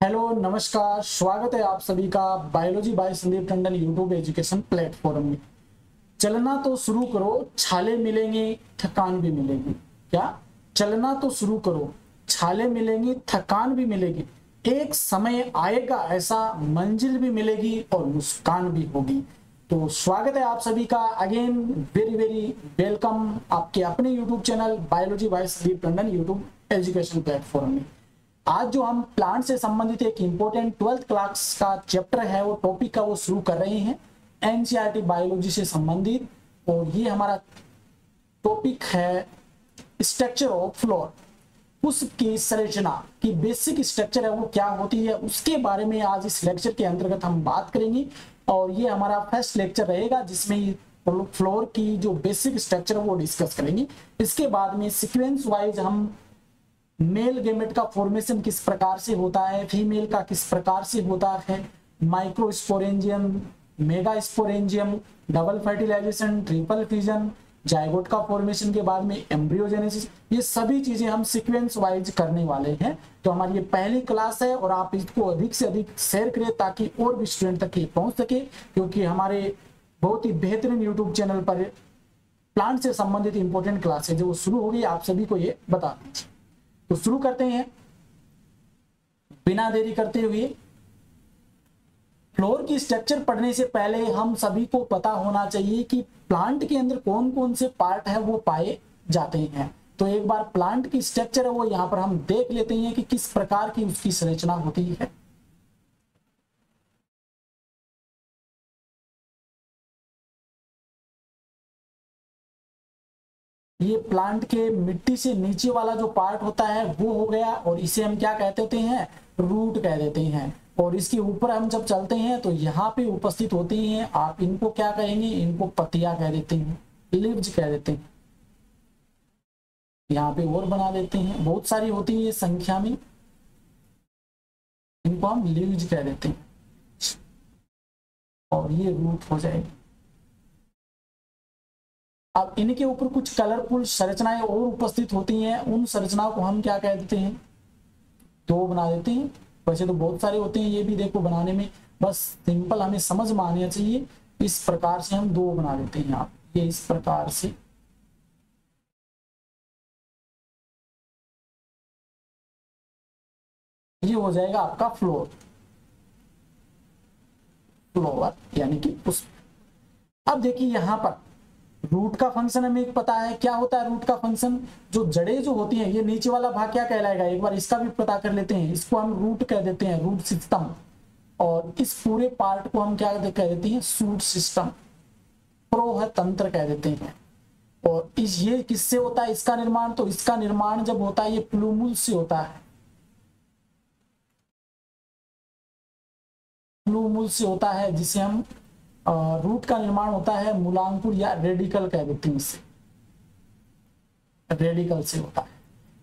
Hello नमस्कार, स्वागत है आप सभी का biology by Sandeep Tandon YouTube education platform में। चलना तो शुरू करो, छाले मिलेंगे, थकान भी मिलेगी। क्या? चलना तो शुरू करो, छाले मिलेंगी, थकान भी मिलेगी। एक समय आएगा ऐसा, मंजिल भी मिलेगी और मुस्कान भी होगी। तो स्वागत है आप सभी का अगेन, वेरी वेरी वेलकम आपके अपने YouTube channel biology by Sandeep Tandon YouTube education platform में। आज जो हम प्लांट से संबंधित एक इंपॉर्टेंट 12th क्लास का चैप्टर है, वो टॉपिक का वो शुरू कर रहे हैं एनसीईआरटी बायोलॉजी से संबंधित। और ये हमारा टॉपिक है स्ट्रक्चर ऑफ फ्लोर। उसकी संरचना की बेसिक स्ट्रक्चर है वो क्या होती है, उसके बारे में आज इस लेक्चर के अंतर्गत हम बात करेंगे। और ये हमारा फर्स्ट लेक्चर रहेगा जिसमें फ्लोर की जो बेसिक स्ट्रक्चर है वो डिस्कस करेंगे। इसके बाद में सीक्वेंस वाइज हम मेल गेमेट का फॉर्मेशन किस प्रकार से होता है, फीमेल का किस प्रकार से होता है, microsporangium, mega sporangium, double fertilization, triple fusion, zygote का फॉर्मेशन के बाद में एम्ब्रियोजेनेसिस, ये सभी चीजें हम सीक्वेंस वाइज करने वाले हैं। तो हमारी ये पहली क्लास है और आप इसको अधिक से अधिक शेयर करें ताकि और भी स्टूडेंट तक ये पहुंच सके, क्योंकि हमारे बहुत ही बेहतरीन यूट्यूब चैनल पर प्लांट से संबंधित इंपॉर्टेंट क्लास है जो शुरू होगी, आप सभी को ये बता दीजिए। तो शुरू करते हैं बिना देरी करते हुए। फ्लोर की स्ट्रक्चर पढ़ने से पहले हम सभी को पता होना चाहिए कि प्लांट के अंदर कौन कौन से पार्ट है वो पाए जाते हैं। तो एक बार प्लांट की स्ट्रक्चर है वो यहां पर हम देख लेते हैं कि किस प्रकार की उसकी संरचना होती है। ये प्लांट के मिट्टी से नीचे वाला जो पार्ट होता है वो हो गया, और इसे हम क्या कह देते हैं, रूट कह देते हैं। और इसके ऊपर हम जब चलते हैं तो यहाँ पे उपस्थित होती हैं, आप इनको क्या कहेंगे, इनको पत्तियां कह देते हैं, लीव्स कह देते हैं। यहाँ पे और बना देते हैं, बहुत सारी होती है संख्या में, इनको हम लीव्स कह देते हैं और ये रूट हो जाएगी। अब इनके ऊपर कुछ कलरफुल संरचनाएं और उपस्थित होती हैं, उन संरचनाओं को हम क्या कह देते हैं, दो बना देते हैं। वैसे तो बहुत सारे होते हैं, ये भी देखो बनाने में बस सिंपल हमें समझ में आना चाहिए। इस प्रकार से हम दो बना देते हैं। आप ये इस प्रकार से ये हो जाएगा आपका फ्लोर, फ्लोवर यानी कि पुष्प। अब देखिए यहाँ पर रूट का फंक्शन हमें पता है, क्या होता है रूट का फंक्शन। जो जड़ें जो होती हैं, ये नीचे वाला भाग क्या कहलाएगा, एक बार इसका भी पता कर लेते हैं। इसको हम रूट कह देते हैं, रूट सिस्टम। और इस पूरे पार्ट को हम क्या कह देते हैं, शूट सिस्टम, प्रोह तंत्र कह देते हैं। और इस ये किससे होता है इसका निर्माण, तो इसका निर्माण जब होता है ये प्लूमुल से होता है, प्लूमुल से होता है, जिसे हम रूट का निर्माण होता है मूलांकुर या रेडिकल कह देते हैं, इसे रेडिकल से होता है।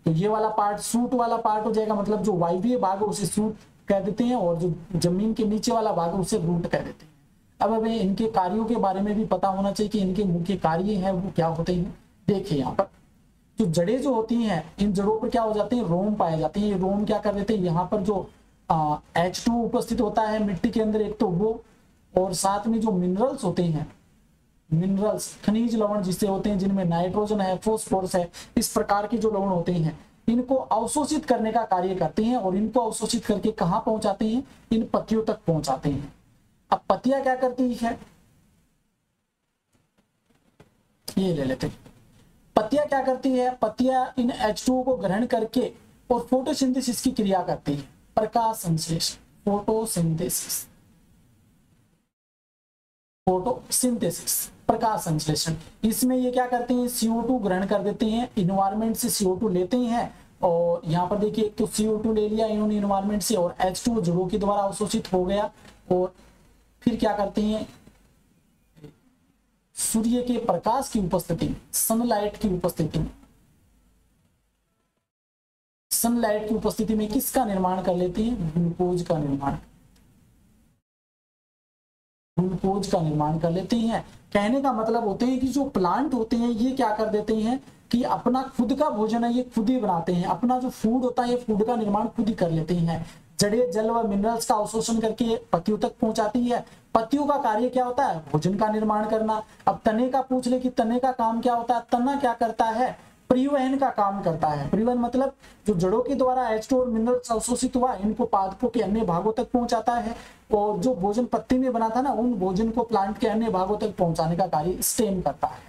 तो ये वाला पार्ट सूट वाला पार्ट हो जाएगा, मतलब जो वायवीय भाग है उसे सूट कह देते हैं, और जो जमीन के नीचे वाला भाग है उसे रूट कह देते हैं। अब हमें इनके कार्यों के बारे में भी पता होना चाहिए कि इनके मुख्य कार्य हैं वो क्या होते हैं। देखिए यहाँ पर जो जड़ें जो होती हैं, इन जड़ों पर क्या हो जाते हैं, रोम पाए जाते हैं। ये रोम क्या कर देते हैं, यहाँ पर जो H2 उपस्थित होता है मिट्टी के अंदर, एक तो वो, और साथ में जो मिनरल्स होते हैं, मिनरल्स खनिज लवण जिससे होते हैं, जिनमें नाइट्रोजन है, फॉस्फोरस है, इस प्रकार के जो लवण होते हैं, इनको अवशोषित करने का कार्य करते हैं। और इनको अवशोषित करके कहाँ पहुंचाते हैं, इन पत्तियों तक पहुंचाते हैं। अब पत्तियां क्या करती है, ये ले लेते हैं। पत्तियां क्या करती है, पत्तियां इन H2O को ग्रहण करके और फोटोसिंथेसिस की क्रिया करती है, प्रकाश संश्लेषण, फोटोसिंथेसिस, फोटोसिंथेसिस, प्रकाश संश्लेषण। इसमें ये क्या करते हैं, CO2 ग्रहण कर देते हैं, इन्वायरमेंट से CO2 लेते हैं। और यहाँ पर देखिए तो CO2 ले लिया इन्होंने इन्वायरमेंट से, और H2O जड़ों के द्वारा अवशोषित हो गया। और फिर क्या करते हैं, सूर्य के प्रकाश की उपस्थिति में, सनलाइट की उपस्थिति में, सनलाइट की उपस्थिति में किसका निर्माण कर लेते हैं, ग्लूकोज का निर्माण, ग्लूकोज का निर्माण कर लेते हैं। कहने का मतलब होते हैं कि जो प्लांट होते हैं ये क्या कर देते हैं कि अपना खुद का भोजन है ये खुद ही बनाते हैं, अपना जो फूड होता है ये फूड का निर्माण खुद ही कर लेते हैं। जड़ीय जल व मिनरल्स का अवशोषण करके पत्तियों तक पहुंचाती है। पत्तियों का कार्य क्या होता है? भोजन का निर्माण करना। अब तने का पूछ ले कि तने का काम क्या होता है? तना क्या करता है? परिवहन का काम करता है। परिवहन मतलब जो जड़ों के द्वारा H2 और मिनरल्स अवशोषित हुआ इनको पादपों के अन्य भागों तक पहुंचाता है, और जो भोजन पत्ती में बना था ना, उन भोजन को प्लांट के अन्य भागों तक पहुंचाने का कार्य स्टेम करता है।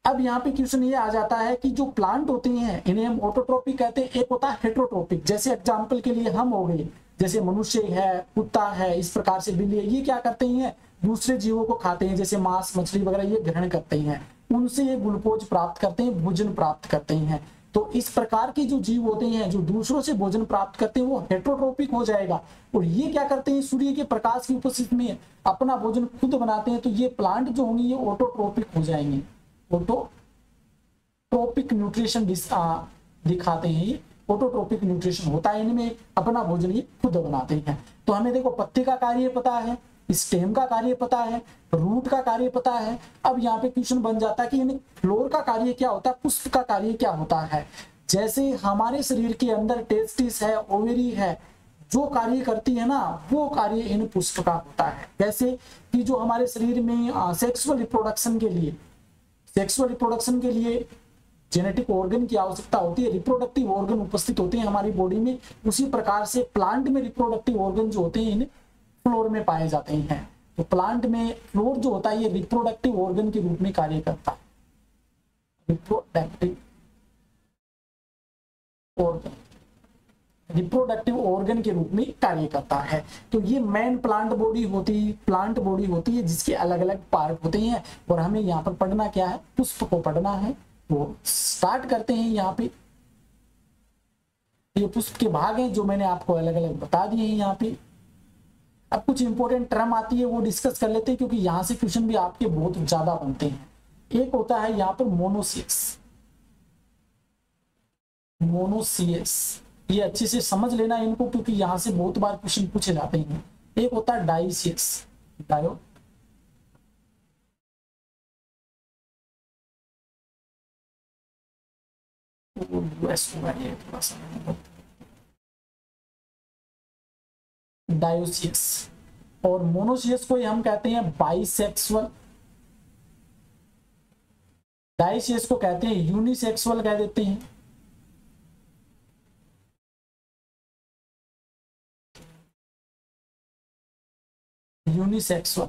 अब यहाँ पे क्वेश्चन ये आ जाता है कि जो प्लांट होती हैं इन्हें हम ऑटोट्रोपिक कहते हैं, एक होता है हेटेरोट्रोपिक। जैसे एग्जांपल के लिए हम हो गए, जैसे मनुष्य है, कुत्ता है, इस प्रकार से बिल्ली है, ये क्या करते हैं? दूसरे जीवों को खाते हैं, जैसे मांस मछली वगैरह ये ग्रहण करते हैं, उनसे ये ग्लूकोज प्राप्त करते हैं, भोजन प्राप्त करते हैं। तो इस प्रकार के जो जीव होते हैं जो दूसरों से भोजन प्राप्त करते हैं वो हेटेरोट्रोपिक हो जाएगा। और ये क्या करते हैं? सूर्य के प्रकाश की उपस्थिति में अपना भोजन खुद बनाते हैं। तो ये प्लांट जो होंगे ये ऑटोट्रोपिक हो जाएंगे, ऑटोट्रोपिक न्यूट्रिशन दिखाते हैं। ये ऑटोट्रोपिक न्यूट्रिशन होता है इनमें, अपना भोजन ये खुद बनाते हैं। तो हमें देखो पत्ते का कार्य पता है, स्टेम का कार्य पता है, रूट का कार्य पता है। अब यहाँ पे क्वेश्चन बन जाता है कि इन फ्लोर का कार्य क्या होता है, पुष्प का कार्य क्या होता है। जैसे हमारे शरीर के अंदर टेस्टिस है, ओवेरी है, जो कार्य करती है ना वो कार्य इन पुष्प का होता है। कैसे कि जो हमारे शरीर में सेक्सुअल रिप्रोडक्शन के लिए जेनेटिक ऑर्गन की आवश्यकता होती है, रिप्रोडक्टिव ऑर्गन उपस्थित होते हैं हमारी बॉडी में, उसी प्रकार से प्लांट में रिप्रोडक्टिव ऑर्गन जो होते हैं इन फ्लोर में पाए जाते हैं। तो प्लांट में फ्लोर जो होता है ये रिप्रोडक्टिव ऑर्गन के रूप में कार्य करता है, रिप्रोडक्टिव ऑर्गन के रूप में कार्य करता है। तो ये मेन प्लांट बॉडी होती है जिसके अलग अलग पार्ट होते हैं। और हमें यहाँ पर पढ़ना क्या है? पुष्प को पढ़ना है। तो स्टार्ट करते हैं। यहाँ पे ये पुष्प के भाग हैं जो मैंने आपको अलग अलग बता दिए हैं। यहाँ पे अब कुछ इंपॉर्टेंट टर्म आती है वो डिस्कस कर लेते हैं, क्योंकि यहाँ से क्वेश्चन भी आपके बहुत ज्यादा बनते हैं। एक होता है यहाँ पर मोनोसियस, ये अच्छे से समझ लेना इनको, क्योंकि यहाँ से बहुत बार क्वेश्चन पूछे जाते हैं। एक होता है डाइसियस, डायोसियस, और मोनोसियस को हम कहते हैं बाइसेक्सुअल, डाइसियस को कहते हैं यूनिसेक्सुअल कह देते हैं। यूनिसेक्सुअल।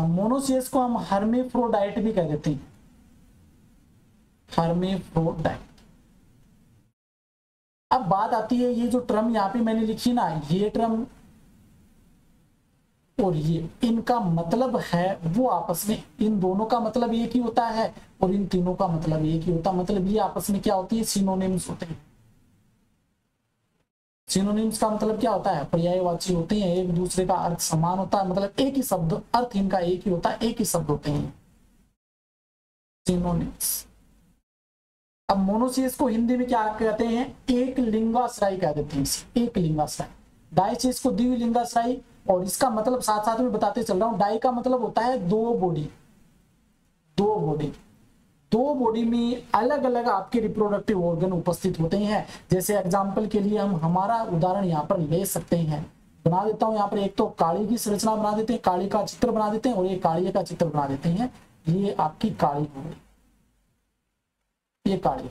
मोनोसियस को हम हर्मेफ्रोडाइट भी कह देते हैं, हर्मेफ्रोडाइट। अब बात आती है ये जो टर्म यहाँ पे मैंने लिखी ना, ये टर्म और ये, इनका मतलब है वो आपस में, इन दोनों का मतलब एक ही होता है और इन तीनों का मतलब एक ही होता है। मतलब ये आपस में क्या होती है? सिनोनिम्स होते हैं। सिनोनिम्स का मतलब क्या होता है? पर्यायवाची होते हैं, एक दूसरे का अर्थ समान होता है, मतलब एक ही शब्द, अर्थ इनका एक ही होता है, एक ही शब्द होते हैं सिनोनिम्स। अब मोनोसियस को हिंदी में क्या कहते हैं? एक लिंगाश्रयी कह देते हैं, एक लिंगाश्रयी। डाइसियस को द्विलिंगाश्रयी, और इसका मतलब साथ साथ में बताते चल रहा हूं, डाई का मतलब होता है दो बॉडी। दो बॉडी में अलग अलग आपके रिप्रोडक्टिव ऑर्गन उपस्थित होते हैं। जैसे एग्जांपल के लिए हम हमारा उदाहरण यहाँ पर ले सकते हैं, बना देता हूं यहाँ पर। एक तो काली की संरचना बना देते हैं, काली का चित्र बना देते हैं, और एक कालिया का चित्र बना देते हैं। ये आपकी काली हो गई, ये काली,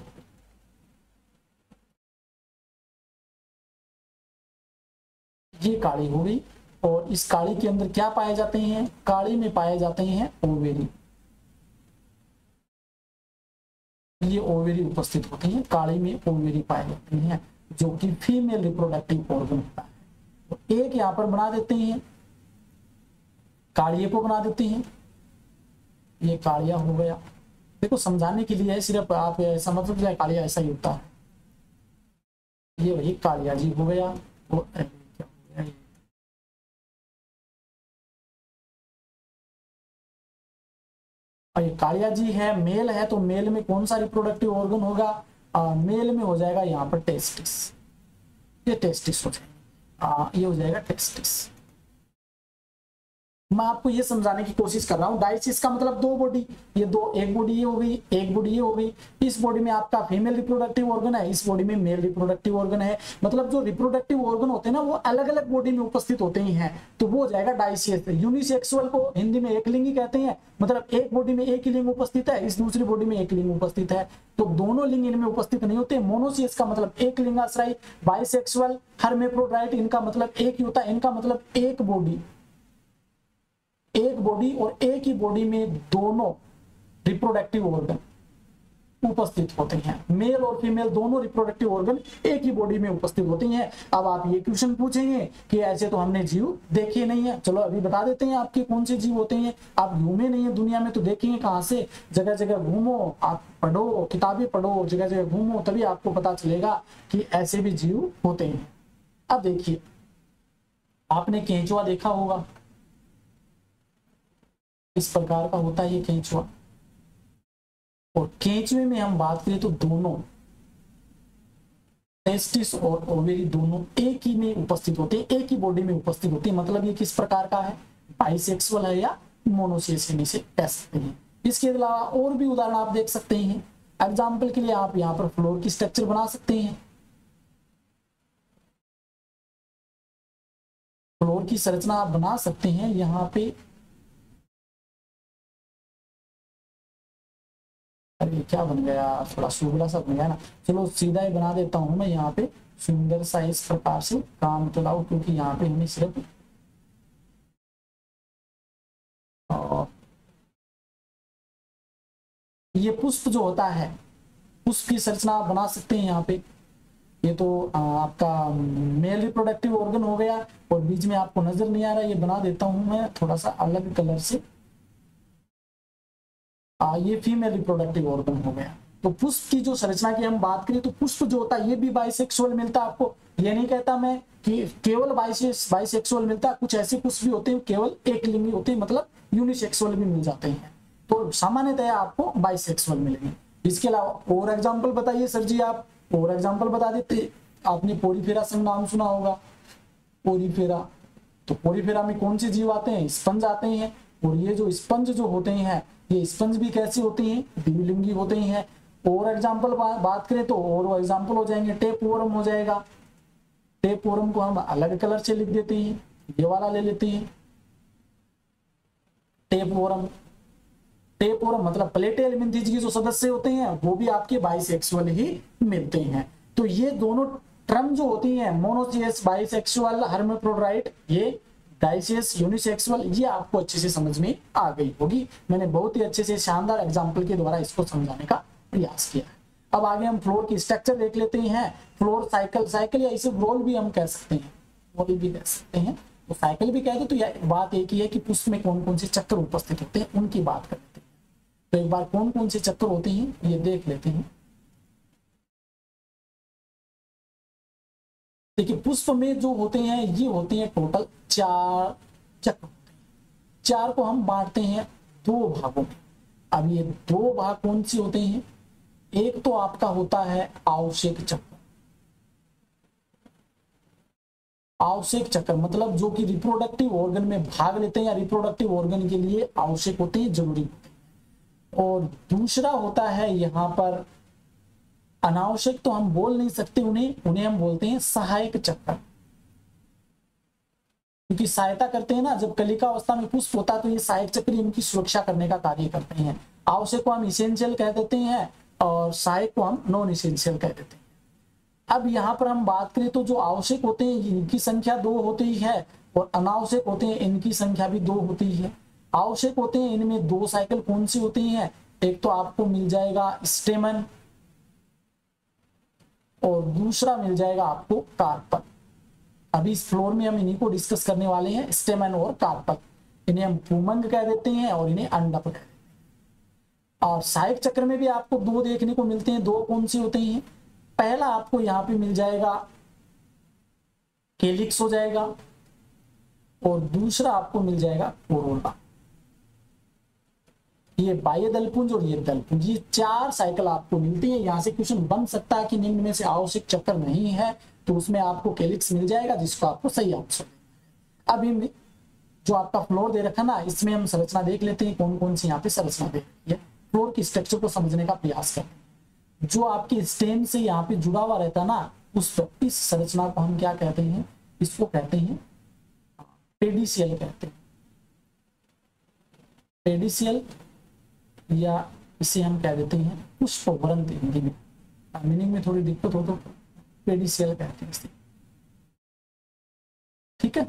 ये काली हो गई। और इस काली के अंदर क्या पाए जाते हैं? काली में पाए जाते हैं ओवेरी, ये ओवेरी उपस्थित होते हैं, काली में ओवेरी पाए जाते हैं, जो कि फीमेल रिप्रोडक्टिव ऑर्गन होता है। तो एक यहाँ पर बना देते हैं, कालिये को बना देते हैं, ये कालिया हो गया। देखो समझाने के लिए है, सिर्फ आप समझ लो कालिया ऐसा ही होता है। ये वही कालिया जी हो गया। और ये कालिया जी है, मेल है, तो मेल में कौन सा रिप्रोडक्टिव ऑर्गन होगा? मेल में हो जाएगा यहाँ पर टेस्टिस, ये टेस्टिस हो जाएगा, ये हो जाएगा टेस्टिस। मैं आपको ये समझाने की कोशिश कर रहा हूँ। डायसिस का मतलब दो बॉडी, ये दो, एक बॉडी ये हो गई, एक बॉडी ये हो गई। इस बॉडी में आपका फीमेल रिप्रोडक्टिव ऑर्गन है, इस बॉडी में मेल रिप्रोडक्टिव ऑर्गन है। मतलब जो रिप्रोडक्टिव ऑर्गन होते हैं ना वो अलग अलग बॉडी में उपस्थित होते ही हैं, तो वो हो जाएगा डायसियस। यूनिसेक्सुअल को हिंदी में एक लिंगी कहते हैं, मतलब एक बॉडी में एक ही लिंग उपस्थित है, इस दूसरी बॉडी में एक लिंग उपस्थित है, तो दोनों लिंग इनमें उपस्थित नहीं होते। मोनोसियस का मतलब एक लिंगाश्रयी, बाइसेक्सुअल, हर्मेफ्रोडाइट इनका मतलब एक ही होता है, इनका मतलब एक बॉडी और एक ही बॉडी में दोनों रिप्रोडक्टिव ऑर्गन उपस्थित होते हैं। मेल और फीमेल दोनों रिप्रोडक्टिव ऑर्गन एक ही बॉडी में उपस्थित होते हैं। अब आप ये क्वेश्चन पूछेंगे कि ऐसे तो हमने जीव देखे नहीं है, चलो अभी बता देते हैं आपके कौन से जीव होते हैं। आप घूमे नहीं है दुनिया में तो देखेंगे कहां से, जगह जगह घूमो, आप पढ़ो, किताबें पढ़ो, जगह जगह घूमो, तभी आपको पता चलेगा कि ऐसे भी जीव होते हैं। अब देखिए, आपने केंचुआ देखा होगा, इस प्रकार का होता है ये केंचुआ। और केंचुए में हम बात करें तो दोनों टेस्टिस और ओवेरी दोनों एक ही में उपस्थित होते हैं, एक ही बॉडी में उपस्थित होते हैं। मतलब ये किस प्रकार का है, बाइसेक्सुअल है या मोनोसियस से कह सकते हैं। इसके अलावा और भी उदाहरण आप देख सकते हैं। एग्जाम्पल के लिए आप यहाँ पर फ्लोर की स्ट्रक्चर बना सकते हैं। फ्लोर की संरचना आप बना सकते हैं। यहाँ पे अरे क्या बन गया, थोड़ा सुगड़ा सा बन गया ना, चलो सीधा ही बना देता हूं मैं। यहाँ पे सुंदर सा इस प्रकार से काम चलाओ, क्योंकि यहाँ पे हमें सिर्फ ये पुष्प जो होता है, पुष्प की संरचना आप बना सकते हैं। यहाँ पे ये तो आपका मेल रिप्रोडक्टिव ऑर्गन हो गया, और बीच में आपको नजर नहीं आ रहा, ये बना देता हूं मैं थोड़ा सा अलग कलर से। ये फीमेल रिप्रोडक्टिव ऑर्गन हो गया। तो पुष्प की जो संरचना की हम बात करें तो पुष्प जो होता है ये भी बाइसेक्सुअल मिलता है आपको। ये नहीं कहता मैं कि केवल बाइसेक्सुअल मिलता है, कुछ ऐसे पुष्प भी होते हैं केवल एक लिंगी होते हैं, मतलब यूनिसेक्सुअल भी मिल जाते हैं। तो सामान्यतः आपको बाइसेक्सुअल मिलेंगे। इसके अलावा और एग्जाम्पल बताइए सर जी, आप और एग्जाम्पल बता देते। आपने पोरीफेरा संघ नाम सुना होगा, पोरीफेरा। तो पोरीफेरा में कौन से जीव आते हैं, स्पंज आते हैं। और ये जो स्पंज जो होते हैं, ये स्पंज भी कैसे होते हैं, द्विलिंगी होते हैं। और एग्जाम्पल बात करें तो और एग्जाम्पल हो जाएंगे, टेपवॉर्म हो जाएगा। टेपवॉर्म को हम अलग कलर से लिख देते हैं, ये वाला ले लेते हैं, टेपवॉर्म। टेपवॉर्म मतलब प्लेटे एलिमेंथीज के जो सदस्य होते हैं वो भी आपके बाइसेक्सुअल ही मिलते हैं। तो ये दोनों टर्म जो होती हैं, मोनोसियस, बाइसेक्सुअल, हर्माफ्रोडाइट, ये डाइसियस, यूनिसेक्सुअल, ये आपको अच्छे से समझ में आ गई होगी। मैंने बहुत ही अच्छे से शानदार एग्जाम्पल के द्वारा इसको समझाने का प्रयास किया है। अब आगे हम फ्लोर की स्ट्रक्चर देख लेते हैं। फ्लोर साइकिल या इसे रोल भी हम कह सकते हैं, रोल भी कह सकते हैं। तो साइकिल भी कहते, तो यह बात एक ही है कि पुष्प में कौन कौन से चक्कर उपस्थित होते हैं उनकी बात कर लेते हैं। तो एक बार कौन कौन से चक्कर होते हैं ये देख लेते हैं। देखिए, पुष्प में जो होते हैं ये होते हैं टोटल 4 चक्र होते हैं। 4 को हम बांटते हैं 2 भागों में। अब ये 2 भाग कौन से होते हैं, एक तो आपका होता है आवश्यक चक्र। आवश्यक चक्र मतलब जो कि रिप्रोडक्टिव ऑर्गन में भाग लेते हैं या रिप्रोडक्टिव ऑर्गन के लिए आवश्यक होते हैं, जरूरी होते हैं। और दूसरा होता है यहाँ पर अनावश्यक, तो हम बोल नहीं सकते उन्हें हम बोलते हैं सहायक चक्र, क्योंकि सहायता करते हैं ना। जब कलिका अवस्था में पुष्प होता है तो ये सहायक चक्र इनकी सुरक्षा करने का कार्य करते हैं। आवश्यक को हम इसेंशियल कह देते हैं और सहायक को हम नॉन इसेंशियल कह देते हैं। अब यहाँ पर हम बात करें तो जो आवश्यक होते हैं इनकी संख्या 2 होती है, और अनावश्यक होते हैं इनकी संख्या भी 2 होती है। आवश्यक होते हैं इनमें 2 साइकिल कौन सी होती हैं, एक तो आपको मिल जाएगा स्टेमन और दूसरा मिल जाएगा आपको कार्पल। अभी इस फ्लोर में हम इन्हीं को डिस्कस करने वाले हैं, स्टेमन और कार्पल। इन्हें हम पुमंग कह देते हैं और इन्हें अंडप कह देते हैं। और सहायक चक्र में भी आपको 2 देखने को मिलते हैं। 2 कौन से होते हैं, पहला आपको यहाँ पे मिल जाएगा केलिक्स हो जाएगा, और दूसरा आपको मिल जाएगा कोरोला। ये बाह्य दलपुंज और ये दलपुंज, ये 4 साइकिल आपको मिलती है। यहां से क्वेश्चन बन सकता है कि निम्न में से आवश्यक चक्कर नहीं है, तो उसमें आपको केलिक्स मिल जाएगा जिसको आपको सही आंसर। अब जो आपका फ्लोर दे रखा ना, इसमें हम संरचना देख लेते हैं कौन कौन सी यहाँ पे संरचना दे रखी है। फ्लोर की स्ट्रक्चर को समझने का प्रयास करते हैं। जो आपके स्टेम से यहाँ पे जुड़ा हुआ रहता है ना, इस संरचना को हम क्या कहते हैं, इसको कहते हैं पेडिसियल कहते हैं। पेडिसियल, या इसे हम कह देते हैं पुष्पवृंत हिंदी में। मीनिंग में थोड़ी दिक्कत हो तो पेडिसियल कहते हैं इसे, ठीक है।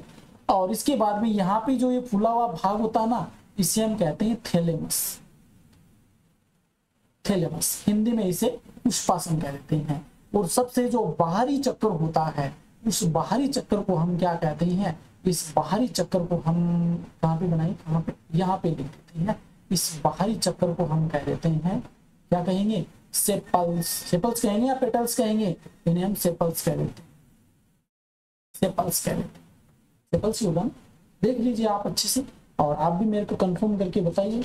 और इसके बाद में यहाँ पे जो ये फूला हुआ भाग होता है ना, इसे हम कहते हैं थैलेमस। थैलेमस हिंदी में इसे पुष्पासन कह देते हैं। और सबसे जो बाहरी चक्कर होता है, उस बाहरी चक्कर को हम क्या कहते हैं, इस बाहरी चक्कर को हम कहाँ पे बनाए, कहाँ पे, यहाँ पे लिख देते हैं। इस बाहरी चक्कर को हम कह देते हैं, क्या कहेंगे, सेपल्स। सेपल्स कहेंगे या पेटल्स कहेंगे, इन्हें हम सेपल्स कह देते हैं। सेपल्स कह देते हैं, सेपल्स होगा। देख लीजिए आप अच्छे से, और आप भी मेरे को कंफर्म करके बताइए।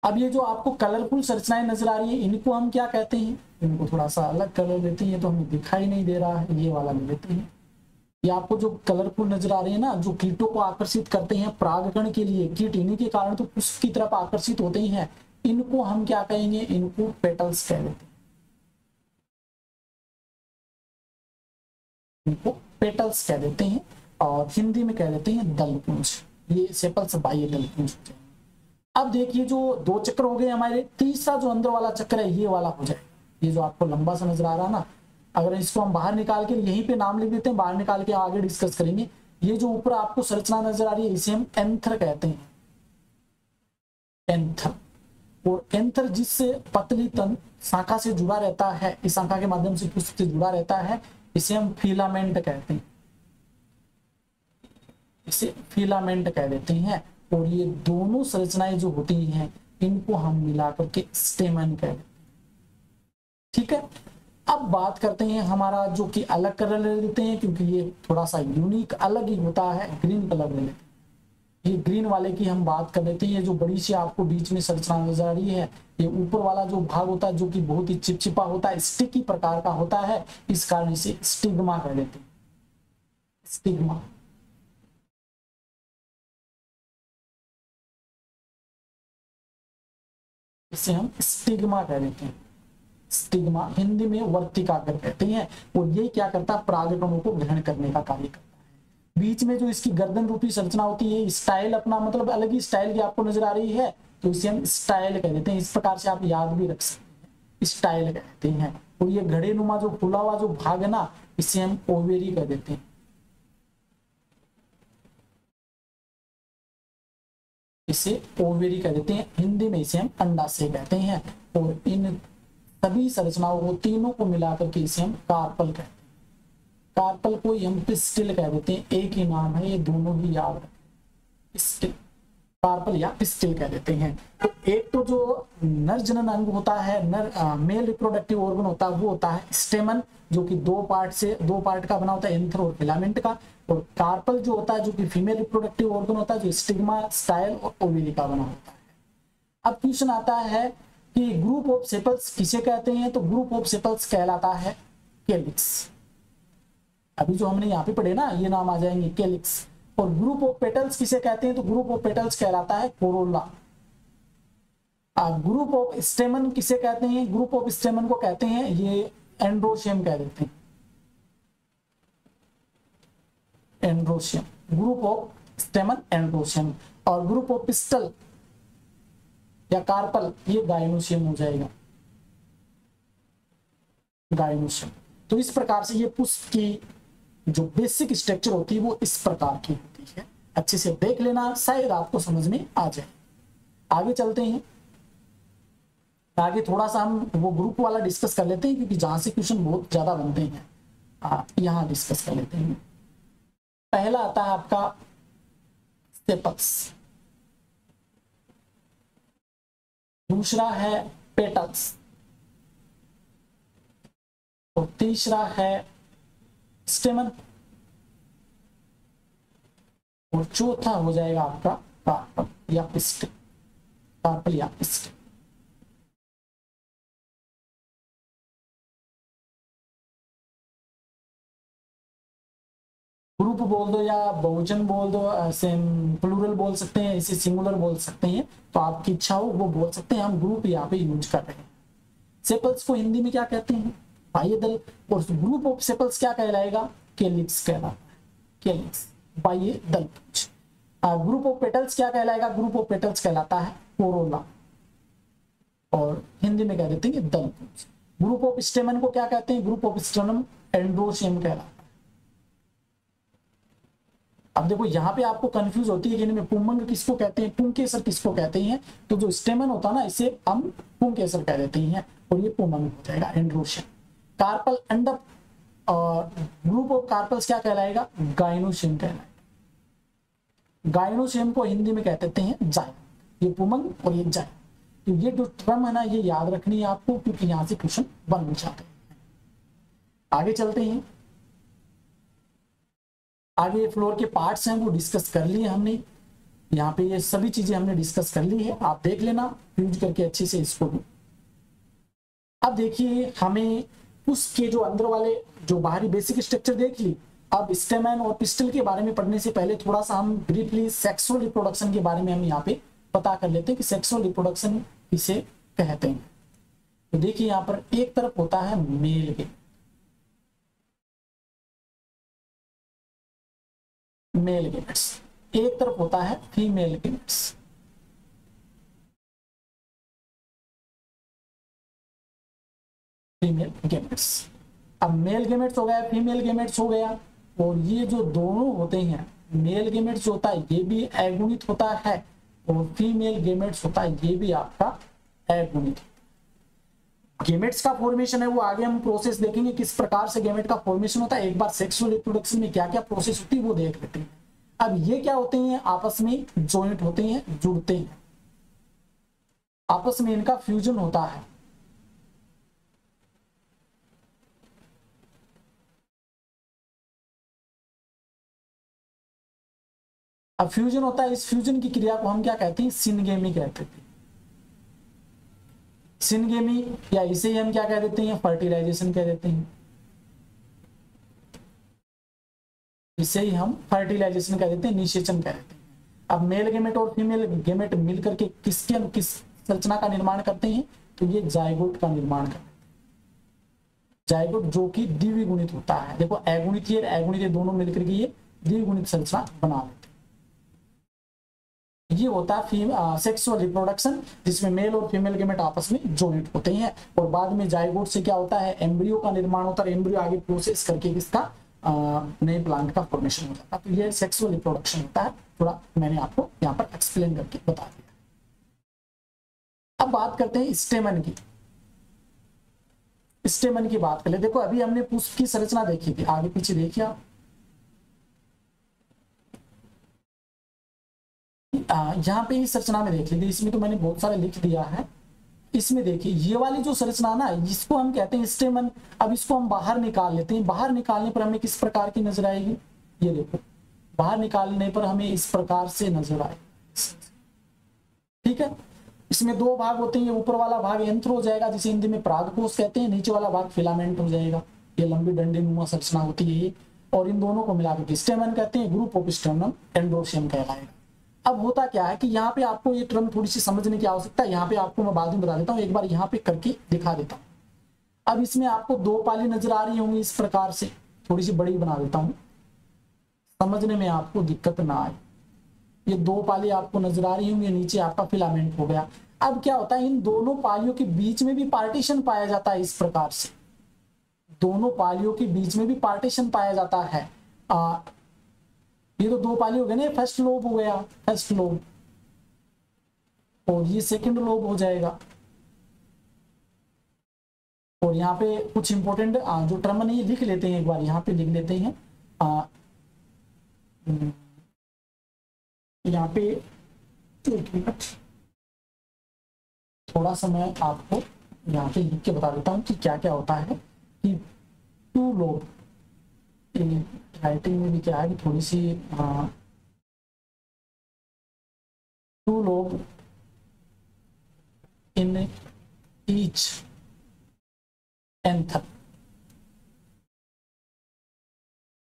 अब ये जो आपको कलरफुल संरचनाएं नजर आ रही है, इनको हम क्या कहते हैं, इनको थोड़ा सा अलग कलर देते हैं तो हमें दिखाई नहीं दे रहा है, ये वाला ले लेते हैं। ये आपको जो कलरफुल नजर आ रही है ना, जो कीटों को आकर्षित करते हैं परागकण के लिए, कीट इन्हीं के कारण तो पुष्प की तरफ आकर्षित होते ही हैं, इनको हम क्या कहेंगे, इनको पेटल्स कह देते हैं। इनको पेटल्स कह देते हैं, और हिंदी में कह देते हैं दलपुंज। ये सेपल्स बाह्य दलपुंज। अब देखिए जो दो चक्र हो गए हमारे, तीसरा जो अंदर वाला चक्र है ये वाला हो जाए। ये जो आपको लंबा सा नजर आ रहा है ना, अगर इसको हम बाहर निकाल के यहीं पे नाम लिख देते हैं, बाहर निकाल के आगे डिस्कस करेंगे। ये जो ऊपर आपको संरचना नजर आ रही है, इसे हम एंथर कहते हैं। एंथर, और एंथर जिससे पतली तन शाखा से जुड़ा रहता है, इस शाखा के माध्यम से पुष्प से जुड़ा रहता है, इसे हम फिलामेंट कहते हैं। इसे फिलामेंट कह देते हैं। और ये दोनों संरचनाएं जो होती हैं, इनको हम मिलाकर के स्टेमन कहते हैं, ठीक है। अब बात करते हैं हमारा जो कि अलग कलर ले लेते हैं, क्योंकि ये थोड़ा सा यूनिक अलग ही होता है। ग्रीन कलर ले लेते हैं। ये ग्रीन वाले की हम बात कर लेते हैं। ये जो बड़ी सी आपको बीच में संरचना नजर आ रही है, ये ऊपर वाला जो भाग होता है, जो कि बहुत ही चिपचिपा होता है, स्टिकी प्रकार का होता है, इस कारण इसे स्टिग्मा कह देते हैं। स्टिग्मा, इसे हम स्टिग्मा कह देते हैं। स्टिग्मा हिंदी में वर्तिकाग्र कहते हैं। और ये क्या करता है, परागकणों को ग्रहण करने का कार्य करता है। बीच में जो इसकी गर्दन रूपी संरचना होती है, स्टाइल अपना मतलब अलग ही स्टाइल की आपको नजर आ रही है, तो इसे हम स्टाइल कह देते हैं। इस प्रकार से आप याद भी रख सकते हैं, स्टाइल कहते हैं। और ये घड़े नुमा जो फूला हुआ जो भाग है ना, इसे हम ओवेरी कह देते हैं। इसे ओवेरी कह देते हैं। हिंदी में इसे हम अंडाशय कहते हैं। और इन सभी संरचनाओं को, तीनों को मिलाकर के इसे हम कार्पल कहते हैं। कार्पल को हम पिस्टिल कह देते हैं। एक ही नाम है, ये दोनों ही याद रखें, पिस्टिल, कार्पल या पिस्टिल कह देते हैं। तो एक तो जो नर जनन अंग होता है, नर मेल रिप्रोडक्टिव ऑर्गन होता है, वो होता है स्टेमन, जो कि दो पार्ट का बना होता है, एंथर और फिलामेंट का। और कार्पल जो होता है, जो कि फीमेल रिप्रोडक्टिव ऑर्गन होता है, जो स्टिग्मा, स्टाइल और ओवेरी का बना होता है। अब क्वेश्चन आता है कि ग्रुप ऑफ सेपल्स किसे कहते हैं, तो ग्रुप ऑफ सेपल्स कहलाता है कैलिक्स। अभी जो हमने यहाँ पे पढ़े ना, ये नाम आ जाएंगे कैलिक्स। और ग्रुप ऑफ पेटल्स किसे कहते हैं, तो ग्रुप ऑफ पेटल्स कहलाता है कोरोला। ग्रुप ऑफ स्टेमन किसे कहते हैं, ग्रुप ऑफ स्टेमन को कहते हैं ये एंड्रोशियम कह देते हैं। Androecium, group of स्टेमन androecium. और ग्रुप ऑफ पिस्टल या कार्पल, ये गायनोशियम हो जाएगा, गायनोशियम। तो इस प्रकार से ये पुष्प की जो बेसिक स्ट्रक्चर होती है वो इस प्रकार की होती है। अच्छे से देख लेना, शायद आपको समझ में आ जाए। आगे चलते हैं। आगे थोड़ा सा हम वो ग्रुप वाला डिस्कस कर लेते हैं, क्योंकि जहां से क्वेश्चन बहुत ज्यादा बनते हैं, यहां डिस्कस कर लेते हैं। पहला आता है आपका सेपल्स, दूसरा है पेटल्स, और तीसरा है स्टेमन, और चौथा हो जाएगा आपका कार्पल या पिस्टिल। कार्पल या पिस्टिल। ग्रुप बोल दो या बहुवचन बोल दो, सेम प्लूरल बोल सकते हैं, इसे सिंगुलर बोल सकते हैं, तो आपकी इच्छा हो वो बोल सकते हैं। हम ग्रुप यहाँ पे यूज कर रहे हैं। सेपल्स को हिंदी में क्या कहते हैं? बाह्य दल। और ग्रुप ऑफ सेपल्स क्या कहलाएगा? कैलिक्स कहलाता है, कैलिक्स, बाह्य दल पुंज। ग्रुप ऑफ पेटल्स क्या कहलाएगा? ग्रुप ऑफ पेटल्स कहलाता है कोरोला, और हिंदी में कह देते हैं दल पुंज। ग्रुप ऑफ स्टेमन को क्या कहते हैं? ग्रुप ऑफ स्टेमन एंड्रोशियम कहलाता है। अब देखो यहाँ पे आपको कंफ्यूज होती है कि इनमें पुंमंग किसको कहते हैं, पुंकेसर किसको कहते हैं। तो जो स्टेमन होता है ना, इसे हम पुंकेसर कह देते हैं, और ये पुंमंग हो जाएगा, एंड्रोशियम। कार्पल अंडप, और ग्रुप ऑफ कार्पल्स क्या कहलाएगा? गाइनोशियम कहलाएगा। गाइनोशियम को हिंदी में कह देते हैं जायन। ये पुंमंग और ये जायन। तो ये जो टर्म है ना, ये याद रखनी है आपको, क्योंकि यहाँ से क्वेश्चन बन जाते हैं। आगे चलते हैं। आगे फ्लोर के पार्ट्स हैं वो डिस्कस कर लिए हमने। यहाँ पे ये सभी चीजें हमने डिस्कस कर ली है, आप देख लेना यूज करके अच्छे से इसको भी। अब देखिए, हमें उसके जो अंदर वाले जो बाहरी बेसिक स्ट्रक्चर देख ली। अब स्टेमन और पिस्टल के बारे में पढ़ने से पहले थोड़ा सा हम ब्रीफली सेक्सुअल रिप्रोडक्शन के बारे में हम यहाँ पे पता कर लेते हैं कि सेक्सुअल रिप्रोडक्शन किसे कहते हैं। तो देखिए, यहाँ पर एक तरफ होता है मेल के, मेल गेमेट्स, एक तरफ होता है फीमेल गेमेट्स। Female gametes. अब मेल गेमेट्स हो गया, फीमेल गेमेट्स हो गया, और ये जो दोनों होते हैं, मेल गेमेट्स होता है ये भी अगुणित होता है, और फीमेल गेमेट्स होता है ये भी आपका अगुणित। गेमेट्स का फॉर्मेशन है वो आगे हम प्रोसेस देखेंगे, किस प्रकार से गेमेट का फॉर्मेशन होता है। एक बार सेक्सुअल रिप्रोडक्शन में क्या क्या प्रोसेस होती है वो देख लेते हैं। अब ये क्या होते हैं? आपस में जॉइंट होते हैं, जुड़ते हैं, आपस में इनका फ्यूजन होता है। अब फ्यूजन होता है, इस फ्यूजन की क्रिया को हम क्या कहते हैं? सिनगेमी कहते हैं। सिनगेमी, या इसे ही हम क्या कह देते हैं? फर्टिलाइजेशन कह देते हैं। इसे ही हम फर्टिलाइजेशन कह देते हैं, निषेचन कह देते हैं। अब मेल गेमेट और फीमेल गेमेट मिलकर के किस संरचना का निर्माण करते हैं? तो ये जायगोट का निर्माण करते हैं। जायगोट जो कि द्विगुणित होता है। देखो, अगुणित और अगुणित दोनों मिलकर के ये द्विगुणित संरचना बना लेते हैं। ये होता है सेक्सुअल रिप्रोडक्शन, जिसमें मेल और फीमेल गेमेट आपस में जॉइंट होते हैं, और बाद में जायगोट से क्या होता है? एम्ब्रियो का निर्माण होता है। एम्ब्रियो आगे प्रोसेस करके किसका नए प्लांट का फॉर्मेशन हो जाता है। तो ये सेक्सुअल रिप्रोडक्शन होता है। थोड़ा मैंने आपको यहाँ पर एक्सप्लेन करके बता दिया। अब बात करते हैं स्टेमन की। स्टेमन की बात कर ले। देखो, अभी हमने पुष्प की संरचना देखी थी, आगे पीछे देखिए आप। यहाँ पे इस संरचना में देख लीजिए, इसमें तो मैंने बहुत सारे लिख दिया है। इसमें देखिए, ये वाली जो संरचना ना, इसको हम कहते हैं स्टेमन। अब इसको हम बाहर निकाल लेते हैं। बाहर निकालने पर हमें किस प्रकार की नजर आएगी? ये देखो, बाहर निकालने पर हमें इस प्रकार से नजर आएगी। ठीक है, इसमें दो भाग होते हैं। ये ऊपर वाला भाग यंत्र हो जाएगा, जिसे हिंदी में परागकोश कहते हैं। नीचे वाला भाग फिलामेंट हो जाएगा। ये लंबी डंडीनुमा संरचना होती है ये, और इन दोनों को मिलाकर स्टेमन कहते हैं। ग्रुप ऑफ स्टेमन एंड्रोशियम कहलाएगा। अब होता क्या है कि यहाँ पे आपको ये टर्म थोड़ी सी समझने की आवश्यकता है। यहाँ पे आपको मैं बाद में बता देता हूँ, एक बार यहाँ पे करके दिखा देता हूँ। अब इसमें आपको दो पाली नजर आ रही होंगी इस प्रकार से, थोड़ी सी बड़ी बना देता हूँ समझने में आपको दिक्कत ना आए। ये दो पाली आपको नजर आ रही होंगी, नीचे आपका फिलामेंट हो गया। अब क्या होता है, इन दोनों पालियों के बीच में भी पार्टीशन पाया जाता है। इस प्रकार से दोनों पालियों के बीच में भी पार्टीशन पाया जाता है। ये तो दो पाली हो गए ना, फर्स्ट लोब हो गया, फर्स्ट लोब, और ये सेकंड लोब हो जाएगा। और यहाँ पे कुछ इंपॉर्टेंट जो टर्म है ये लिख लेते हैं, एक बार यहाँ पे लिख लेते हैं। यहाँ पे एक मिनट, थोड़ा सा मैं आपको यहाँ पे लिख के बता देता हूँ कि क्या क्या होता है। कि टू लोब, राइटिंग में भी क्या है कि थोड़ी सी two lobe in each anther,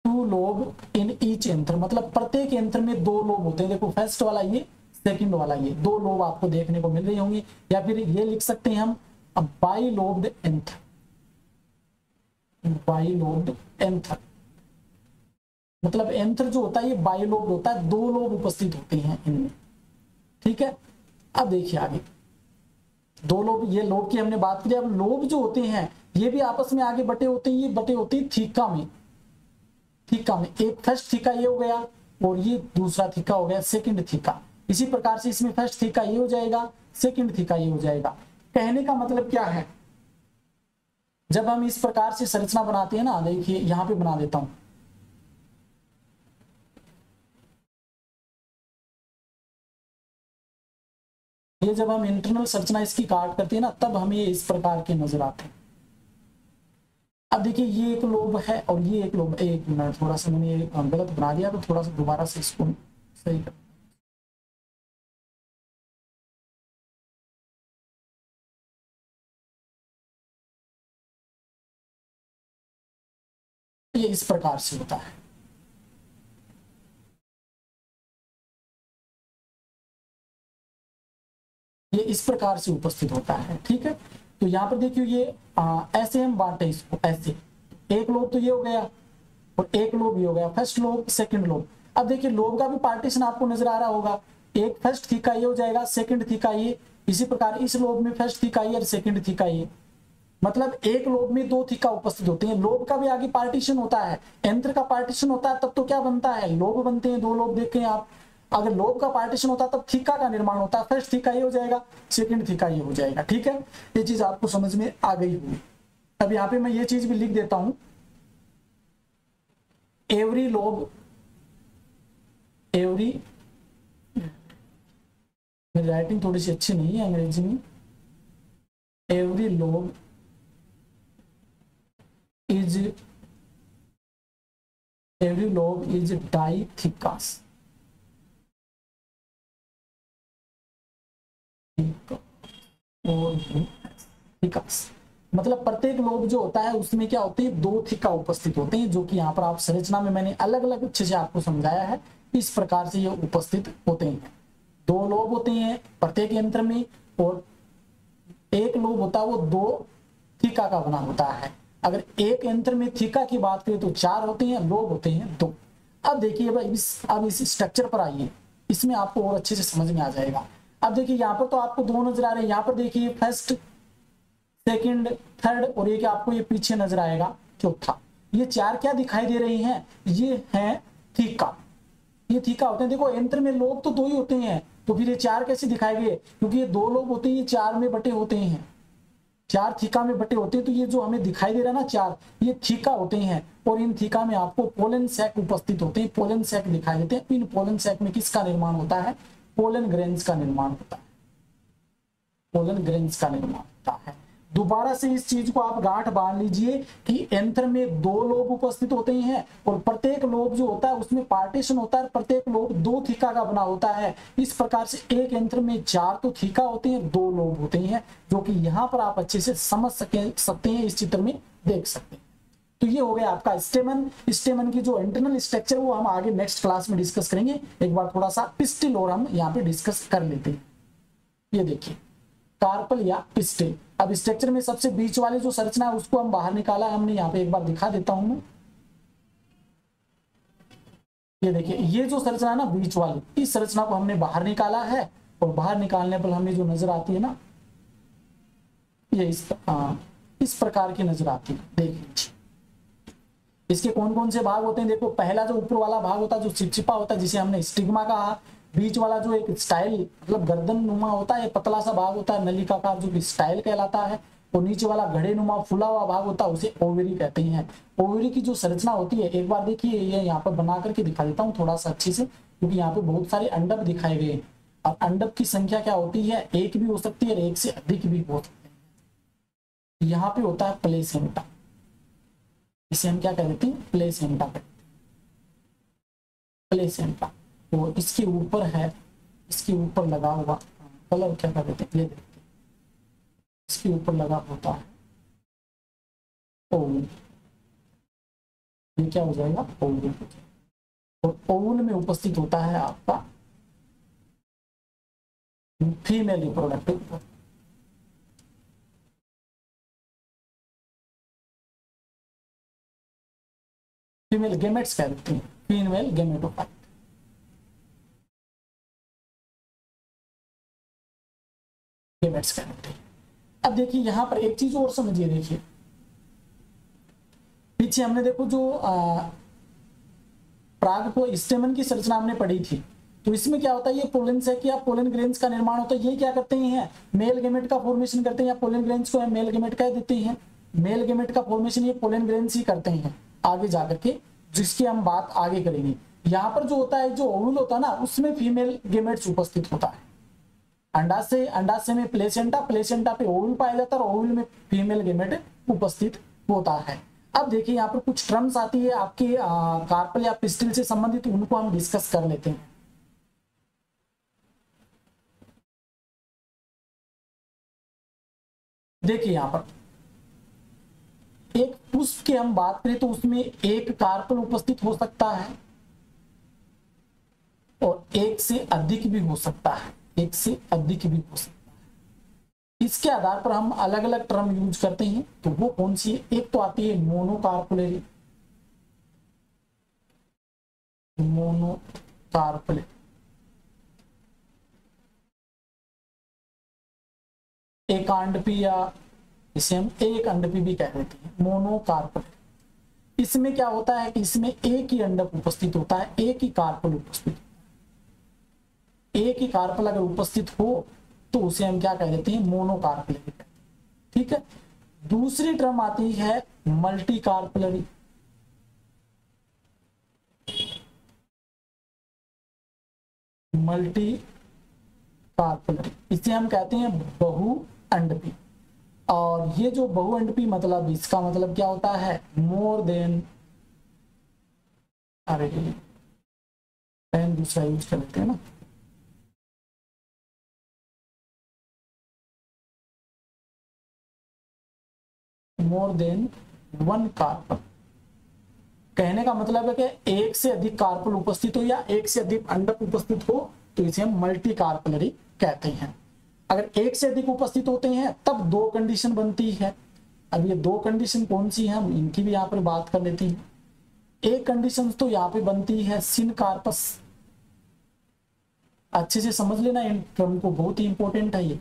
two lobe in in each anther, मतलब प्रत्येक एंथर में दो लोब होते हैं। देखो फर्स्ट वाला ये, सेकंड वाला ये, दो लोब आपको देखने को मिल रही होंगी। या फिर ये लिख सकते हैं हम by lobed anther, by lobed anther, मतलब एंथर जो होता है ये बाई लोब्ड होता है, दो लोब उपस्थित होते हैं इनमें। ठीक है, अब देखिए आगे, दो लोब, ये लोब की हमने बात की। अब लोब जो होते हैं ये भी आपस में आगे बटे होते हैं, ये बटे होते हैं थीका में। थीका में एक फर्स्ट थीका ये हो गया और ये दूसरा थीका हो गया सेकंड थीका। इसी प्रकार से इसमें फर्स्ट थीका ये हो जाएगा, सेकंड थीका ये हो जाएगा। कहने का मतलब क्या है, जब हम इस प्रकार से संरचना बनाते हैं ना, देखिए यहां पे बना देता हूं, ये जब हम इंटरनल संरचना इसकी काट करते हैं ना, तब हमें इस प्रकार के नजर आते हैं। अब देखिए ये एक लोब है और ये एक लोब, एक मिनट, थोड़ा सा मैंने गलत बना दिया, तो थोड़ा सा दोबारा से इसको सही कर, ये इस प्रकार से होता है। ये इस प्रकार से उपस्थित होता है। ठीक है, तो यहाँ पर देखिए ये ऐसे हम बांटे इसको, ऐसे एक लोब तो ये हो गया और एक लोब ये हो गया, फर्स्ट लोब सेकंड लोब। अब देखिए लोब का भी पार्टीशन आपको नजर आ रहा होगा, एक फर्स्ट थीका ये हो जाएगा, सेकंड थीका ये, इसी प्रकार इस लोब में फर्स्ट थीका ये और सेकंड थीका ये, मतलब एक लोब में दो थीका उपस्थित होते हैं। लोब का भी आगे पार्टीशन होता है, यंत्र का पार्टीशन होता है, तब तो क्या बनता है, लोब बनते हैं, दो लोब देखें आप। अगर लोब का पार्टीशन होता है तब थीका का निर्माण होता है, फर्स्ट थीका ये हो जाएगा, सेकंड थीका ये हो जाएगा। ठीक है, ये चीज आपको समझ में आ गई होगी। अब यहाँ पे मैं ये चीज भी लिख देता हूं, एवरी लोब, एवरी, मेरी राइटिंग थोड़ी सी अच्छी नहीं है अंग्रेजी में, every lobe is, every lobe is dithecous, thecous, मतलब प्रत्येक लोब जो होता है उसमें क्या होते हैं, दो थीका उपस्थित होते हैं, जो कि यहाँ पर आप संरचना में मैंने अलग अलग अच्छे से आपको समझाया है। इस प्रकार से ये उपस्थित होते हैं, दो लोब होते हैं प्रत्येक यंत्र में, और एक लोब होता है वो दो थीका का बना होता है। अगर एक यंत्र में थीका की बात करें तो चार होते हैं, लोब होते हैं दो। अब देखिए अब इस स्ट्रक्चर पर आइए, इसमें आपको और अच्छे से समझ में आ जाएगा। अब देखिए यहाँ पर तो आपको दो नजर आ रहे हैं, यहाँ पर देखिए फर्स्ट सेकंड थर्ड, और ये क्या आपको ये पीछे नजर आएगा चौथा। ये चार क्या दिखाई दे रही हैं, ये है थीका, ये थीका होते हैं। देखो यंत्र में लोब तो दो ही होते हैं, तो फिर ये चार कैसे दिखाए गए, क्योंकि ये दो लोब होते हैं, ये चार में बटे होते हैं, चार थीका में बटे होते हैं। तो ये जो हमें दिखाई दे रहा है ना चार, ये थीका होते हैं, और इन थीका में आपको पोलन सैक उपस्थित होते हैं, पोलन सैक दिखाई देते हैं। इन पोलन सैक में किसका निर्माण होता है, पोलन ग्रेन्स का निर्माण होता है, पोलन ग्रेन्स का निर्माण होता है। दोबारा से इस चीज को आप गांठ बांध लीजिए कि यंत्र में दो लोब उपस्थित होते हैं, और प्रत्येक लोब जो होता है उसमें पार्टीशन होता है, प्रत्येक लोब दो थीका का बना होता है। इस प्रकार से एक यंत्र में चार तो थीका होते हैं, दो लोब होते हैं, जो कि यहाँ पर आप अच्छे से समझ सकते हैं, इस चित्र में देख सकते हैं। तो ये हो गया आपका स्टेमन। स्टेमन की जो इंटरनल स्ट्रक्चर वो हम आगे नेक्स्ट क्लास में डिस्कस करेंगे। एक बार थोड़ा सा पिस्टिल और हम यहाँ पे डिस्कस कर लेते हैं। ये देखिए कार्पल या पिस्टिल। अब स्ट्रक्चर में सबसे बीच वाली जो संरचना है उसको हम बाहर निकाला है हमने, यहाँ पे एक बार दिखा देता हूं मैं। ये देखिए ये जो संरचना है ना बीच वाली, इस संरचना को हमने बाहर निकाला है, और बाहर निकालने पर हमें जो नजर आती है ना, ये इस प्रकार की नजर आती है। देख लीजिए इसके कौन कौन से भाग होते हैं। देखो पहला जो ऊपर वाला भाग होता है जो चिपचिपा होता है, जिसे हमने स्टिग्मा कहा। बीच वाला जो एक स्टाइल मतलब गर्दन नुमा होता है, पतला सा भाग होता है नलिकाकार, जो कि स्टाइल कहलाता है। और नीचे वाला घड़े नुमा फुला हुआ भाग होता है, उसे ओवरी कहते हैं। ओवरी की जो संरचना होती है, एक बार देखिए ये यहाँ पर बना करके दिखा देता हूँ थोड़ा सा अच्छे से, क्योंकि यहाँ पे बहुत सारे अंडक दिखाए गए हैं। और अंडक की संख्या क्या होती है, एक भी हो सकती है और एक से अधिक भी हो सकते हैं। यहाँ पे होता है प्लेसेंटा, इसे हम क्या कह देते हैं, प्लेसेंटा कहते हैं, प्लेसेंटा। तो इसके ऊपर है, इसके ऊपर लगा हुआ कलर क्या कर देते हैं, ये देखते हैं, इसके ऊपर लगा होता है ओवरी। ये क्या हो जाएगा, ओवरी। और ओवुल में उपस्थित होता है आपका फीमेल रिप्रोडक्टिव, फीमेल गेमेट्स कह देते हैं, फीमेल गेमेटोफाइट। गेमेट्स कह देते हैं। अब देखिए यहां पर एक चीज और समझिए, देखिए पीछे हमने देखो जो प्राग को स्टेमन की संरचना हमने पढ़ी थी, तो इसमें क्या होता है, ये पोलन से कि पोलन ग्रेन्स का निर्माण होता है। ये क्या करते हैं, मेल गेमेट का फॉर्मेशन करते हैं, या पोलन ग्रेन्स को मेल गेमेट कह देते हैं। मेल गेमेट का फॉर्मेशन ये पोलन ग्रेन्स ही करते हैं आगे जाकर के, जिसकी हम बात आगे करेंगे। यहाँ पर जो होता है, जो ओवुल होता है ना, उसमें फीमेल गेमेट्स उपस्थित होता है। अंडाशय में प्लेसेंटा, प्लेसेंटा पे ओवुल पाया जाता है और ओवुल में फीमेल गेमेट उपस्थित होता है। अब देखिए यहाँ पर कुछ टर्म्स आती है आपके कार्पल या पिस्टिल से संबंधित, उनको हम डिस्कस कर लेते हैं। देखिए यहाँ पर एक पुष्प की हम बात करें तो उसमें एक कार्पल उपस्थित हो सकता है और एक से अधिक भी हो सकता है, एक से अधिक भी हो सकता है। इसके आधार पर हम अलग अलग टर्म यूज करते हैं, तो वो कौन सी है, एक तो आती है मोनोकार्पुलरी, मोनोकार्पुलरी, एकांडपी या इसे हम एक अंडपी भी कह देते हैं, मोनोकार्पुलरी। इसमें क्या होता है कि इसमें एक ही अंडक उपस्थित होता है, एक ही कार्पल उपस्थित, एक ही कार्पल अगर उपस्थित हो तो उसे हम क्या कह देते हैं, मोनोकार्पुलरी। ठीक है। दूसरी टर्म आती है मल्टी कार्पुलरी, मल्टी कार्पुलरी, इसे हम कहते हैं बहु अंडपी। और ये जो बहु अंडपी मतलब, इसका मतलब क्या होता है, मोर देन, अरे पेन दूसरा यूज कर लेते हैं ना, मोर देन वन कार्पल। कहने का मतलब है कि एक से अधिक कार्पल उपस्थित हो या एक से अधिक अंडक उपस्थित हो तो इसे हम मल्टी कार्पलरी कहते हैं। अगर एक से अधिक उपस्थित होते हैं तब दो कंडीशन बनती है। अब ये दो कंडीशन कौन सी है, हम इनकी भी यहाँ पर बात कर लेते हैं। एक कंडीशन तो यहाँ पे बनती है सिन कार्पस, अच्छे से समझ लेना इन टर्म को, बहुत ही इंपॉर्टेंट है ये।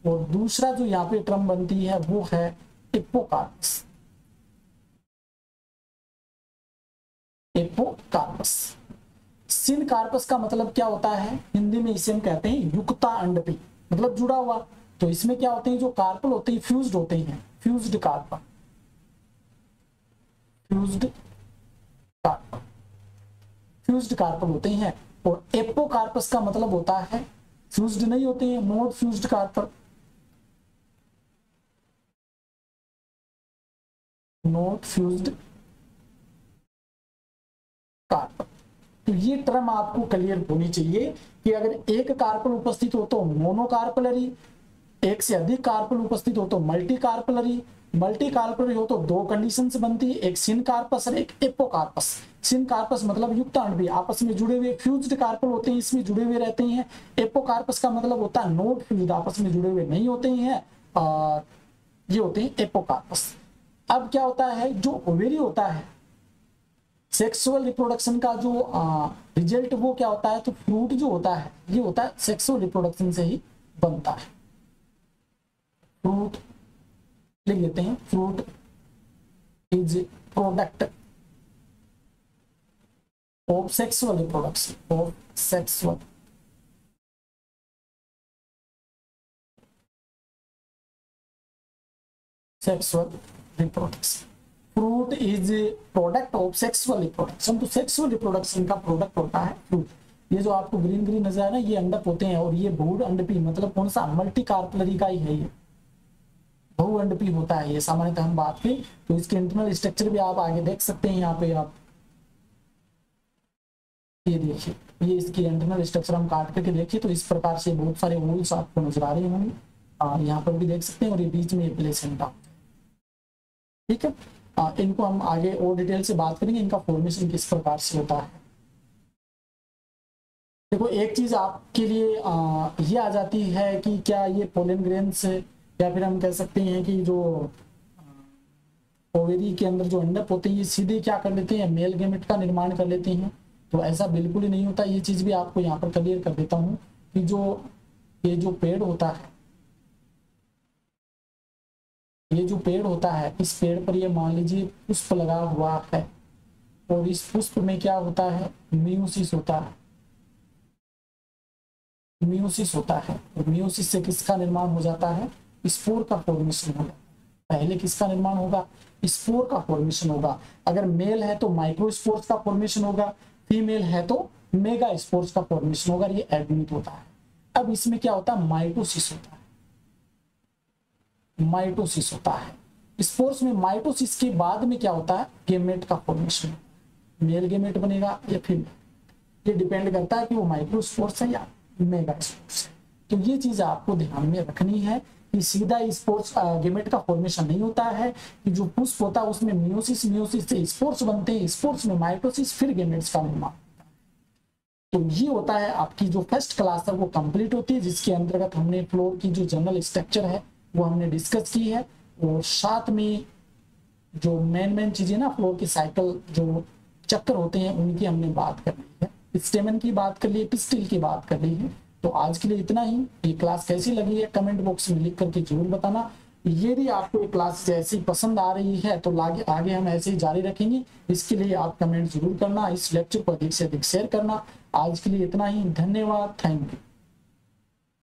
और दूसरा जो यहाँ पे टर्म बनती है वो है हिप्पोकार्पस, हिप्पोकार्पस। सिन कार्पस का मतलब क्या होता है, हिंदी में इसे हम कहते हैं युक्ता अंडपी, मतलब जुड़ा हुआ। तो इसमें क्या होते हैं, जो कार्पल होते हैं फ्यूज्ड होते हैं, fused carpel, fused carpel, fused carpel होते हैं। और एपोकार्पस का मतलब होता है फ्यूज्ड नहीं होते हैं, not fused carpel, not fused carpel. तो ये टर्म आपको क्लियर होनी चाहिए कि अगर एक कार्पल उपस्थित हो तो मोनोकार्पलरी, एक से अधिक कार्पल उपस्थित हो तो मल्टी कार्पलरी, मल्टी कार्पलरी हो तो दो कंडीशंस बनती है, एक सिन कार्पस और एक एपोकार्पस। सिन कार्पस मतलब युक्त अंडपी, आपस में जुड़े हुए फ्यूज्ड कार्पल होते हैं, इसमें जुड़े हुए रहते हैं। एपोकार्पस का मतलब होता है नॉट फ्यूज्ड, आपस में जुड़े हुए नहीं होते हैं, और ये होते हैं एपोकार्पस। अब क्या होता है, जो ओवेरी होता है, सेक्सुअल रिप्रोडक्शन का जो रिजल्ट वो क्या होता है, तो फ्रूट जो होता है ये होता है सेक्सुअल रिप्रोडक्शन से ही बनता है। फ्रूट लिख लेते हैं, fruit is product of sexual reproduction, of sexual reproduction. Fruit is product of sexual reproduction, तो सेक्सुअल रिप्रोडक्शन का प्रोडक्ट होता है फ्रूट। ये जो आपको ग्रीन ग्रीन नजर आ रहा है ये अंडक होते हैं, और ये बहु अंडपी मतलब कौन सा, मल्टी कार्पलरी का ही है, ये बहु अंडपी होता है ये। सामान्यतः हम बात करें तो इसके इंटरनल स्ट्रक्चर भी आप आगे देख सकते हैं, यहाँ पे आप ये देखिए, ये इसकी इंटरनल स्ट्रक्चर हम काट करके देखिए तो इस प्रकार से बहुत सारे होल्स आपको नजर आ रहे होंगे, और यहाँ पर भी देख सकते हैं, और ये बीच में प्लेसेंटा। ठीक है, इनको हम आगे और डिटेल से बात करेंगे, इनका फॉर्मेशन किस प्रकार से होता है। देखो एक चीज आपके लिए ये आ जाती है कि क्या ये पोलन ग्रेन्स है, या फिर हम कह सकते हैं कि जो ओवेरी के अंदर जो अंडक होते हैं ये सीधे क्या कर लेते हैं, मेल गेमेट का निर्माण कर लेते हैं। तो ऐसा बिल्कुल ही नहीं होता। ये चीज भी आपको यहाँ पर क्लियर कर देता हूँ कि ये जो पेड़ होता है, ये जो पेड़ होता है, इस पेड़ पर ये मान लीजिए पुष्प लगा हुआ है, और इस पुष्प में क्या होता है, म्यूसिस होता है। म्यूसिस होता है, और म्यूसिस से किसका निर्माण हो जाता है, स्पोर का फॉर्मेशन होगा। पहले किसका निर्माण होगा, स्पोर का फॉर्मेशन होगा। अगर मेल है तो माइक्रोस्पोर्स का फॉर्मेशन होगा, फीमेल है तो मेगा स्पोर्स का फॉर्मेशन होगा। ये एडमिट होता है। अब इसमें क्या होता है, माइटोसिस होता है। माइटोसिस होता है स्पोर्स में। माइटोसिस के बाद में क्या होता है, गेमेट का फॉर्मेशन। मेल गेमेट बनेगा या फीमेल, ये डिपेंड करता है कि वो माइक्रोस्पोर्स है या मेगा स्पोर्स है। तो ये चीज आपको ध्यान में रखनी है कि सीधा स्पोर्स गेमेट का फॉर्मेशन नहीं होता है, कि जो पुष्प होता है उसमें म्यूसिस, म्यूसिस से स्पोर्स बनते हैं, स्पोर्स में माइटोसिस, फिर गेमेट्स का निर्माण। तो ये होता है आपकी जो फर्स्ट क्लास है वो कंप्लीट होती है, जिसके अंतर्गत हमने फ्लोर की जो जनरल स्ट्रक्चर है वो हमने डिस्कस की है, और साथ में जो मेन चीजें ना फ्लोर की साइकिल जो चक्कर होते हैं उनकी हमने बात कर ली है। स्टेमन की बात कर ली है, पिस्टिल की बात कर ली है। तो आज के लिए इतना ही। ये क्लास कैसी लगी है कमेंट बॉक्स में लिख करके जरूर बताना। यदि आपको ये क्लास जैसी पसंद आ रही है तो आगे हम ऐसे ही जारी रखेंगे। इसके लिए आप कमेंट जरूर करना, इस लेक्चर को अधिक से अधिक शेयर करना। आज के लिए इतना ही, धन्यवाद, थैंक यू।